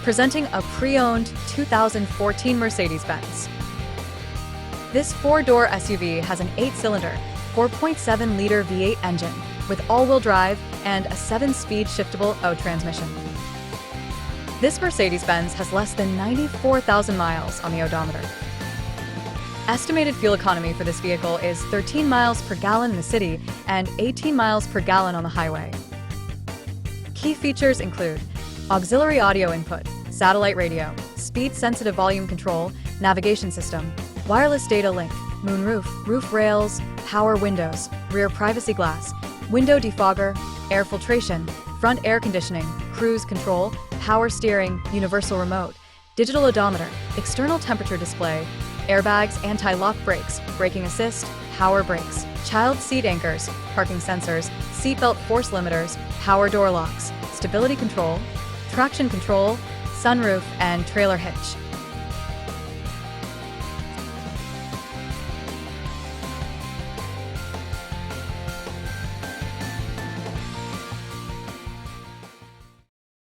presenting a pre-owned 2014 Mercedes-Benz. This four-door SUV has an 8-cylinder, 4.7-liter V8 engine with all-wheel drive and a 7-speed shiftable O transmission. This Mercedes-Benz has less than 94,000 miles on the odometer. Estimated fuel economy for this vehicle is 13 miles per gallon in the city and 18 miles per gallon on the highway. Key features include auxiliary audio input, satellite radio, speed-sensitive volume control, navigation system, wireless data link, moonroof, roof rails, power windows, rear privacy glass, window defogger, air filtration, front air conditioning, cruise control, power steering, universal remote, digital odometer, external temperature display, airbags, anti-lock brakes, braking assist, power brakes, child seat anchors, parking sensors, seatbelt force limiters, power door locks, stability control, traction control, sunroof, and trailer hitch.